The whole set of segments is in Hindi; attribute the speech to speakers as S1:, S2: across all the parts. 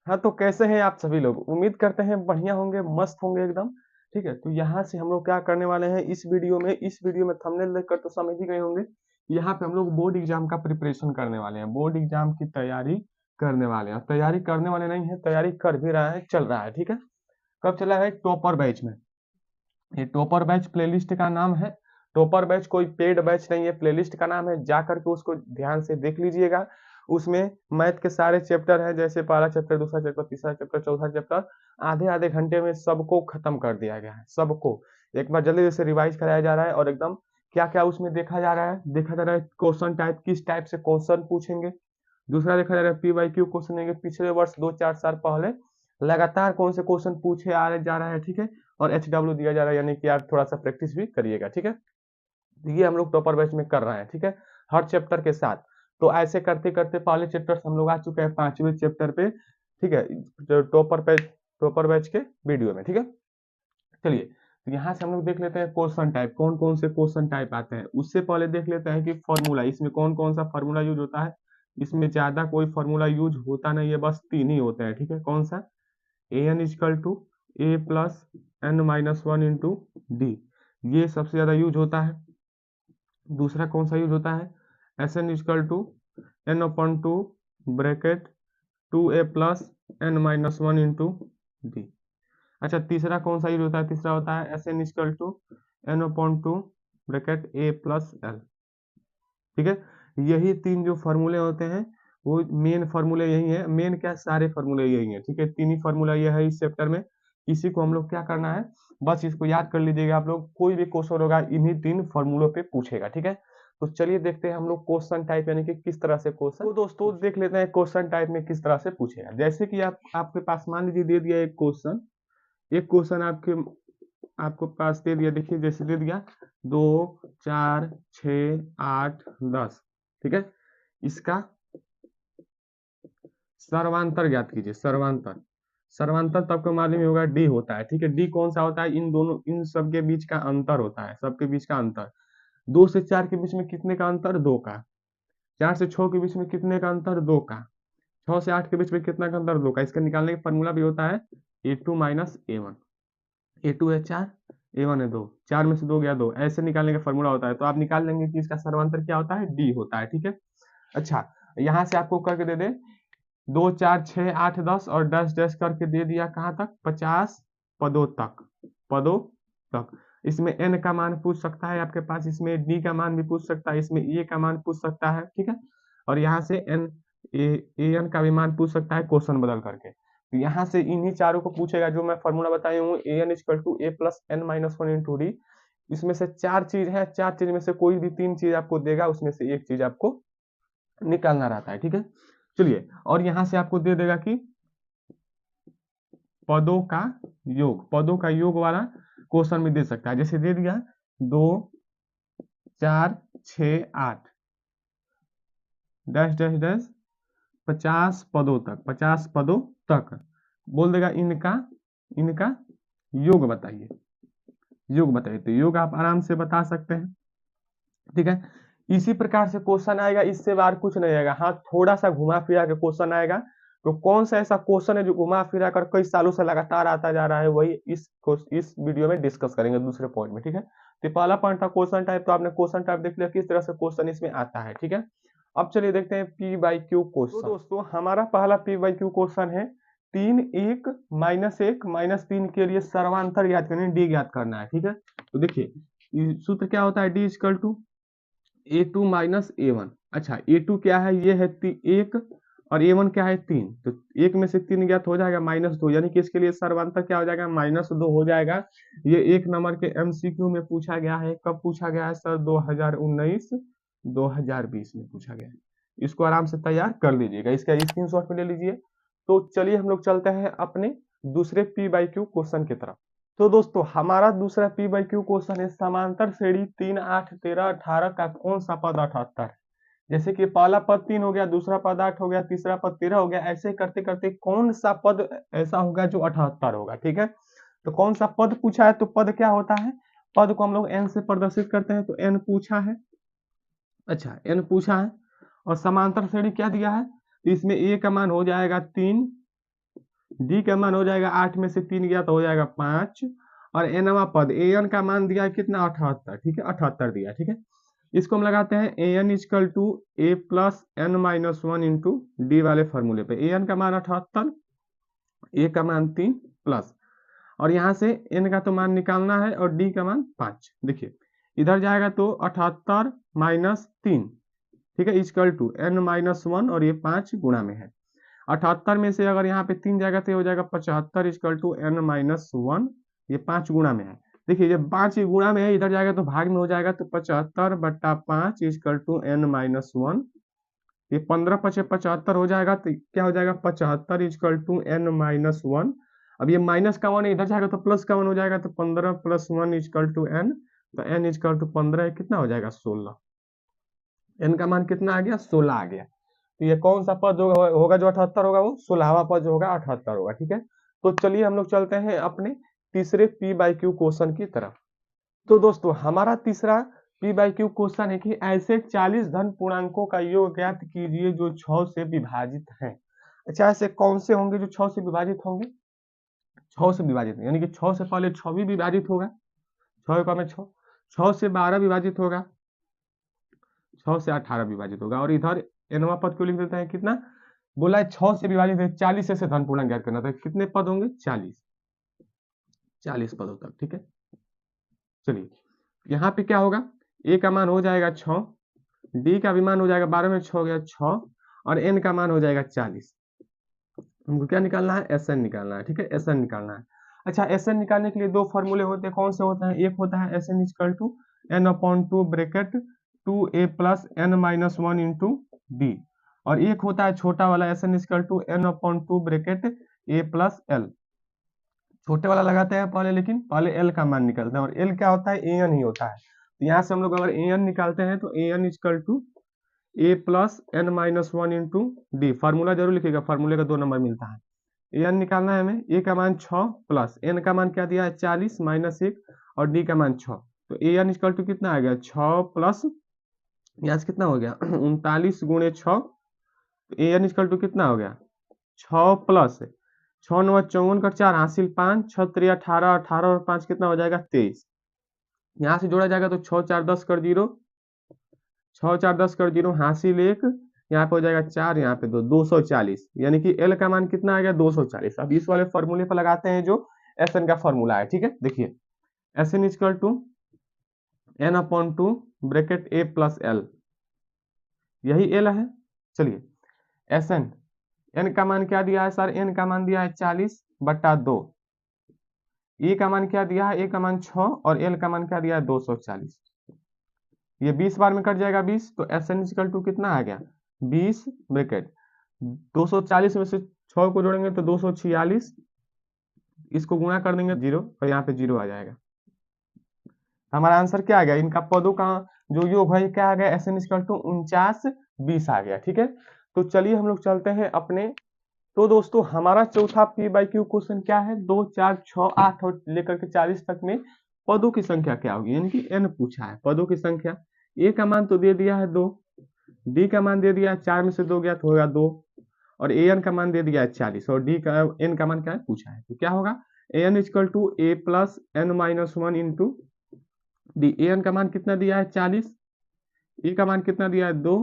S1: हाँ, तो कैसे हैं आप सभी लोग? उम्मीद करते हैं बढ़िया होंगे, मस्त होंगे एकदम, ठीक है? तो यहाँ से हम लोग क्या करने वाले हैं इस वीडियो में थंबनेल देखकर तो समझ ही गए होंगे। यहाँ पे हम लोग बोर्ड एग्ज़ाम का प्रिपरेशन करने वाले हैं, बोर्ड एग्ज़ाम की तैयारी करने वाले हैं। तैयारी करने वाले नहीं हैं, तैयारी कर भी रहा है, चल रहा है, ठीक है? कब चला है? टॉपर बैच में। ये टॉपर बैच प्लेलिस्ट का नाम है। टॉपर बैच कोई पेड बैच नहीं है, प्लेलिस्ट का नाम है। जा करके उसको ध्यान से देख लीजिएगा। उसमें मैथ के सारे चैप्टर हैं, जैसे पहला चैप्टर, दूसरा चैप्टर, तीसरा चैप्टर, चौथा चैप्टर। आधे-आधे घंटे में सबको खत्म कर दिया गया है, सबको। एक बार जल्दी से रिवाइज कराया जा रहा है और एकदम क्या-क्या उसमें देखा जा रहा है, देखा जा रहा है क्वेश्चन टाइप, किस टाइप से क्वेश्चन पूछेंगे। दूसरा देखा जा रहा है पीवाईक्यू क्वेश्चन देंगे, पिछले वर्ष 2-4 साल पहले लगातार कौन से क्वेश्चन पूछे आ रहे जा रहा है, ठीक है? और एचडब्ल्यू दिया जा रहा है, यानी कि आप थोड़ा सा प्रैक्टिस भी करिएगा, ठीक है? तो ये हम लोग टॉपर बैच में कर रहे हैं, ठीक है? हर चैप्टर के साथ। तो ऐसे करते करते पहले चैप्टर हम लोग आ चुके हैं 5वें चैप्टर पे, ठीक है? जो टॉपर बैच के वीडियो में, ठीक है? चलिए, तो यहाँ से हम लोग देख लेते हैं क्वेश्चन टाइप, कौन कौन से क्वेश्चन टाइप आते हैं। उससे पहले देख लेते हैं कि फॉर्मूला, इसमें कौन कौन सा फॉर्मूला यूज होता है। इसमें ज्यादा कोई फॉर्मूला यूज होता नहीं है, बस 3 ही होते हैं, ठीक है? कौन सा? A n equal to a plus N minus one into d, ये सबसे ज्यादा यूज होता है। दूसरा कौन सा यूज होता है? S N equal to N upon two bracket two a plus N minus one into d. अच्छा, तीसरा कौन सा यूज होता है? तीसरा होता है S N equal to N upon two bracket A plus l, ठीक है? यही 3 जो फॉर्मूले होते हैं, वो मेन फॉर्मूले यही है। मेन क्या, सारे फॉर्मूले यही है, ठीक है? 3 ही फॉर्मूला ये है इस चैप्टर में। इसी को हम लोग क्या करना है, बस इसको याद कर लीजिएगा आप लोग। कोई भी क्वेश्चन होगा इन्हीं 3 फॉर्मूलों पे पूछेगा, ठीक है? तो चलिए देखते हैं हम लोग क्वेश्चन टाइप, यानी कि किस तरह से क्वेश्चन, तो दोस्तों देख लेते हैं क्वेश्चन टाइप में किस तरह से पूछेगा। जैसे कि आपके पास मान लीजिए दे दिया एक क्वेश्चन आपको पास दे दिया, देखिए जैसे दे दिया 2, 4, 6, 8, 10, ठीक है? इसका सर्वांतर ज्ञात कीजिए। सर्वांतर तो आपको मालूम ही होगा, डी होता है, ठीक है? डी कौन सा होता है? इन सब के बीच का अंतर होता है, सबके बीच का अंतर। 2 से 4 के बीच में कितने का अंतर? 2 का। 4 से 6 के बीच में कितने का अंतर? 2 का। 6 से 8 के बीच में कितना का अंतर? 2 का। इसका निकालने का फॉर्मूला भी होता है A2 माइनस A1। A2 है 4, A1 है 2, 4 में से 2 गया 2, ऐसे निकालने का फॉर्मूला होता है। तो आप निकाल लेंगे कि इसका सर्वांतर क्या होता है? डी होता है, ठीक है? अच्छा, यहाँ से आपको करके दे दे 2, 4, 6, 8, 10 और डैश डैश करके दे दिया कहाँ तक? 50 पदों तक, पदों तक। इसमें n का मान पूछ सकता है आपके पास, इसमें d का मान भी पूछ सकता है, इसमें a का मान पूछ सकता है, ठीक है? और यहाँ से an का भी मान पूछ सकता है क्वेश्चन बदल करके। तो यहाँ से इन्हीं चारों को पूछेगा जो मैं फॉर्मूला बताया हूँ, an equal to a plus N minus one into d. इसमें से 4 चीज है, 4 चीज में से कोई भी 3 चीज आपको देगा, उसमें से एक चीज आपको निकालना रहता है, ठीक है? चलिए, और यहाँ से आपको दे देगा कि पदों का योग वाला क्वेश्चन भी दे सकता है। जैसे दे दिया 2, 4, 6, 8 डैश डैश डैश 50 पदों तक बोल देगा इनका इनका योग बताइए। तो योग आप आराम से बता सकते हैं, ठीक है? इसी प्रकार से क्वेश्चन आएगा, इससे बाहर कुछ नहीं आएगा। हाँ, थोड़ा सा घुमा फिरा के क्वेश्चन आएगा। तो कौन सा ऐसा क्वेश्चन है जो घुमा फिरा कर कई सालों से लगातार आता जा रहा है, वही इस वीडियो में डिस्कस करेंगे दूसरे पॉइंट में, ठीक है? तो पहला पॉइंट था क्वेश्चन टाइप, तो आपने क्वेश्चन टाइप देख लिया किस तरह से क्वेश्चन इसमें आता है, ठीक है? अब चलिए देखते हैं पी बाई क्यू क्वेश्चन। तो दोस्तों हमारा पहला पी बाई क्यू क्वेश्चन है 3, 1, -1, -3 के लिए सर्वांतर ज्ञात करना है, डी ज्ञात करना है, ठीक है? तो देखिए सूत्र क्या होता है, D equal to A2 minus A1। अच्छा, A2 क्या है? ये है 1 और A1 क्या है? 3। तो 1 में से 3 ज्ञात हो जाएगा -2, यानी कि इसके लिए सर्वांतर क्या हो जाएगा? -2 हो जाएगा। ये 1 नंबर के MCQ में पूछा गया है। कब पूछा गया है सर? 2019 2020 में पूछा गया है। इसको आराम से तैयार कर लीजिएगा, इसका स्क्रीनशॉट ले लीजिए। तो चलिए हम लोग चलते हैं अपने दूसरे P बाई Q क्वेश्चन की तरफ। तो दोस्तों हमारा दूसरा पी बाई क्यू क्वेश्चन है समांतर श्रेणी 3, 8, 13, 18 का कौन सा पद 78 है? जैसे कि पहला पद 3 हो गया, दूसरा पद 8 हो गया, तीसरा पद 13 हो गया। ऐसे करते करते कौन सा पद ऐसा होगा जो 78 होगा, ठीक है? तो कौन सा पद पूछा है? तो पद क्या होता है? पद को हम लोग n से प्रदर्शित करते हैं, तो n पूछा है। अच्छा, n पूछा है और समांतर श्रेणी क्या दिया है? तो इसमें a का मान हो जाएगा 3, डी का मान हो जाएगा 8 में से 3 गया तो हो जाएगा 5, और एनवा पद ए एन का मान दिया है कितना 78, ठीक है 78 दिया, ठीक है। इसको हम लगाते हैं a n equal to a plus N minus one into d वाले फॉर्मूले पे। ए एन का मान 78, ए का मान 3 प्लस, और यहाँ से एन का तो मान निकालना है और डी का मान 5। देखिए इधर जाएगा तो 78 माइनस 3, ठीक है, equal to N minus one, और ये 5 गुणा में है। 78 में से अगर यहाँ पे 3 जाएगा तो हो जाएगा 75 equal to N minus one, ये 5 गुणा में है। देखिए जब 5 गुणा में है इधर जाएगा तो भाग में हो जाएगा, तो 75 बट्टा 5 equal to N minus one, ये 15 पचे 75 हो जाएगा, तो क्या हो जाएगा 75 equal to N minus one. अब ये माइनस का वन इधर जाएगा तो प्लस का वन हो जाएगा, तो 15 plus one equal to N, तो एन इजकल टू 15 कितना हो जाएगा 16। एन का मान कितना आ गया 16 आ गया। तो ये कौन सा पद होगा जो 78 होगा, वो 16वां पद जो होगा 78 होगा, ठीक है। तो चलिए हम लोग चलते हैं अपने तीसरे पी बाई क्यू क्वेश्चन की तरफ। तो दोस्तों हमारा तीसरा पी बाई क्यू क्वेश्चन है कि ऐसे 40 धन पूर्णांकों का योग ज्ञात कीजिए जो 6 से विभाजित हैं। अच्छा ऐसे कौन से होंगे जो 6 से विभाजित होंगे, 6 से विभाजित यानी कि 6 से पहले 6 भी विभाजित होगा, 6 का में 6, 6 से 12 विभाजित होगा, 6 से 18 विभाजित होगा, और इधर एनवा पद को लिख देते हैं कितना, बोला है 6 से विभाजित है, 40 से धन पूर्णांक ज्ञात करना था, कितने पद होंगे 40 पदों तक, ठीक है। चलिए यहाँ पे क्या होगा, ए का मान हो जाएगा 6, डी का भी मान हो जाएगा 12 में 6 हो गया 6, और एन का मान हो जाएगा 40। हमको क्या निकालना है, एस एन निकालना है, ठीक है, एस एन निकालना है। अच्छा एस एन निकालने के लिए दो फॉर्मूले होते हैं, कौन से होते हैं, एक होता है S N equal to N upon two bracket 2a plus N minus one into D, और एक होता है छोटा वाला S N equal to N upon two bracket A plus L. छोटे वाला लगाते हैं पहले, लेकिन पहले एल का मान निकालते हैं, और एल क्या होता है ए एन ही होता है। तो यहाँ से हम लोग अगर ए एन निकालते हैं तो a n equal to a plus N minus one into d, formula जरूर लिखिएगा, फार्मूले का 2 नंबर मिलता है। ए एन निकालना है हमें, ए का मान 6 प्लस एन का मान क्या दिया है 40 माइनस 1, और डी का मान 6, तो ए एन इजकल टू कितना आ गया 6 प्लस, यहाँ से कितना हो गया 39 गुणे 6, तो ए एन इजकल टू कितना हो गया 6 प्लस 6 9 54 का 4 हासिल 5 6 3 18, 18 और 5 कितना हो जाएगा 23। यहाँ से जोड़ा जाएगा तो 6 4 10 कर 0, 6 4 10 कर 0 हासिल 1, यहाँ पे हो जाएगा 4, यहाँ पे 2, 240, यानी कि एल का मान कितना आ गया 240। अब इस वाले फॉर्मूले पर लगाते हैं जो एस एन का फॉर्मूला है, ठीक है। देखिए S N equal to N upon two bracket A plus L, यही एल है। चलिए एस एन, एन का मान क्या दिया है सर, एन का मान दिया है 40 बट्टा 2, ए का मान क्या दिया है, ए का मान 6, और एल का मान क्या दिया है 240। ये 20 बार में कट जाएगा 20, तो एस एन इजकल टू कितना आ गया 20 ब्रैकेट 240 में से 6 को जोड़ेंगे तो 246, इसको गुणा कर देंगे 0, और यहाँ पे 0 आ जाएगा। हमारा आंसर क्या आ गया, इनका पदों का जो योग है क्या आ गया, एस एन इजकल टू 49 20 आ गया, ठीक है। तो चलिए हम लोग चलते हैं अपने, तो दोस्तों हमारा चौथा पी बाई क्यू क्वेश्चन क्या है, 2 4 6 8 और लेकर के 40 तक में पदों की संख्या क्या होगी, यानी कि एन पूछा है पदों की संख्या। ए का मान तो दे दिया है 2, डी का मान दे दिया है 4 में से 2 गया तो होगा 2, और ए एन का मान दे दिया है 40, और डी का एन का मान क्या है पूछा है, तो क्या होगा a n equal to a plus N minus one into d. A n का मान कितना दिया है 40, ए का मान कितना दिया है 2,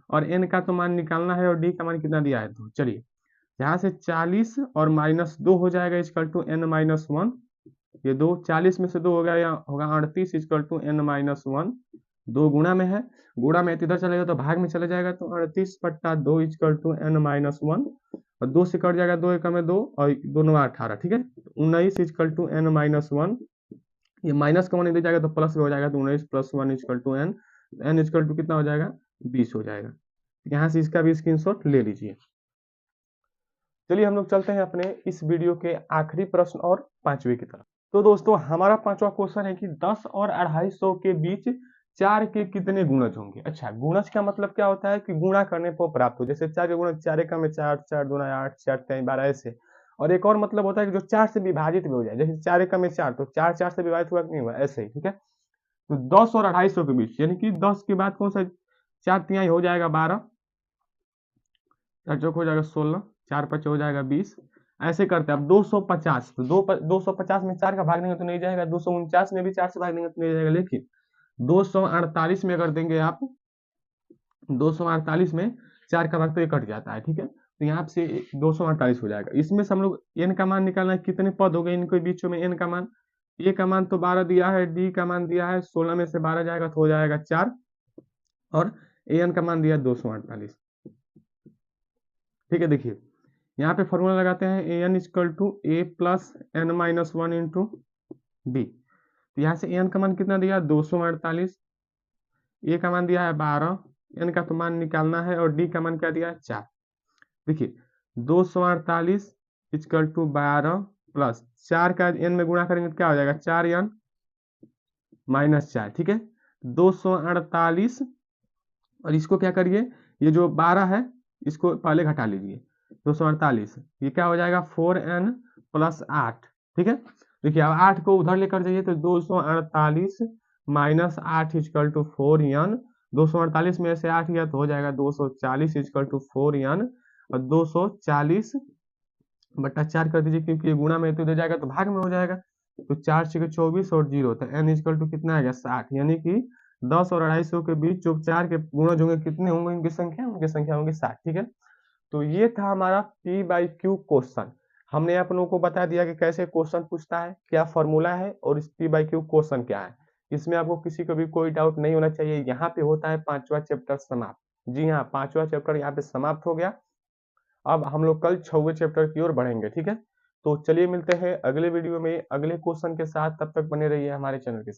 S1: और एन का तो मान निकालना है, और डी का मान कितना दिया है 2। चलिए यहाँ से 40 और माइनस 2 हो जाएगा equal to N minus one, ये 2 40 में से 2 हो गया, या होगा 38 equal to N minus one, 2 गुणा में है, गुणा में इधर चलेगा तो भाग में चले जाएगा, तो 38 बट्टा 2 equal to N minus one, और 2 से कट जाएगा 2 एक में 2, और 2 9 18, ठीक है, 19 equal to N minus one, ये माइनस का वन इधर जाएगा तो प्लस में हो जाएगा, तो 19 plus one equal to N, N equal to कितना हो जाएगा 20 हो जाएगा। यहाँ से इसका भी स्क्रीनशॉट ले लीजिए। चलिए हम लोग चलते हैं अपने इस वीडियो के आखिरी प्रश्न और 5वें की तरफ। तो दोस्तों हमारा 5वां क्वेश्चन है कि 10 और 250 के बीच 4 के कितने गुणज होंगे। अच्छा गुणज का मतलब क्या होता है कि गुणा करने पर प्राप्त हो, जैसे 4 के गुणज 4 का में 4, 4 दूना 8, 4 3 12 ऐसे। और एक और मतलब होता है कि जो 4 से विभाजित भी हो जाए, जैसे 4 का में 4, तो 4 4 से विभाजित हुआ कि नहीं हुआ, ऐसे ही, ठीक है। तो 10 और 250 के बीच, यानी कि 10 के बाद कौन सा 4 तिहाई हो जाएगा 12, 4 चौक हो जाएगा 16, 4 5 हो जाएगा 20, ऐसे करते हैं अब 250, तो 250 में 4 का भाग देंगे तो नहीं जाएगा, 249 में भी 4 से भाग देंगे तो नहीं जाएगा, लेकिन 248 में अगर देंगे आप, 248 में 4 का भाग तो ये कट जाता है, ठीक है। तो यहाँ से 248 हो जाएगा। इसमें से हम लोग एन का मान निकालना है, कितने पद हो गए इनके बीचों में, एन का मान, ए का मान तो 12 दिया है, डी का मान दिया है 16 में से 12 जाएगा तो हो जाएगा 4, और ए एन का मान दिया 248, ठीक है। देखिए यहाँ पे फॉर्मूला लगाते हैं, a n equal to a plus N minus one into d. तो यहाँ से एन का मान कितना दिया 248, ए का मान दिया है 12, एन का तो मान निकालना है, और डी का मान क्या दिया है 4। देखिए 248 इक्वल टू 12 प्लस 4 का एन में गुणा करेंगे तो क्या हो जाएगा 4 एन माइनस 4, ठीक है। 248, और इसको क्या करिए, ये जो 12 है इसको पहले घटा लीजिए, 248 ये क्या हो जाएगा 4n प्लस 8, ठीक है। देखिए अब 8 को उधर लेकर जाइए तो 248 माइनस 8 इक्वल टू 4n, 248 में से 8 गया तो हो जाएगा 240 इक्वल टू 4n, और 240 बट्टा 4 कर दीजिए, क्योंकि ये गुणा में तो दे जाएगा तो भाग में हो जाएगा, तो 4 6 24 और 0, तो n इक्वल टू कितना आ गया 60, यानी कि 10 और 250 के बीच जो 4 के गुणज होंगे कितने होंगे इनकी संख्या, उनकी संख्या होंगे 60, ठीक है। तो ये था हमारा P बाई Q क्वेश्चन। हमने आप लोगों को बता दिया कि कैसे क्वेश्चन पूछता है, क्या फॉर्मूला है, और इस P बाई Q क्वेश्चन क्या है। इसमें आपको किसी को भी कोई डाउट नहीं होना चाहिए। यहाँ पे होता है 5वां चैप्टर समाप्त। जी हाँ, 5वां चैप्टर यहाँ पे समाप्त हो गया। अब हम लोग कल 6वें चैप्टर की ओर बढ़ेंगे, ठीक है। तो चलिए मिलते हैं अगले वीडियो में अगले क्वेश्चन के साथ, तब तक बने रहिए हमारे चैनल के साथ।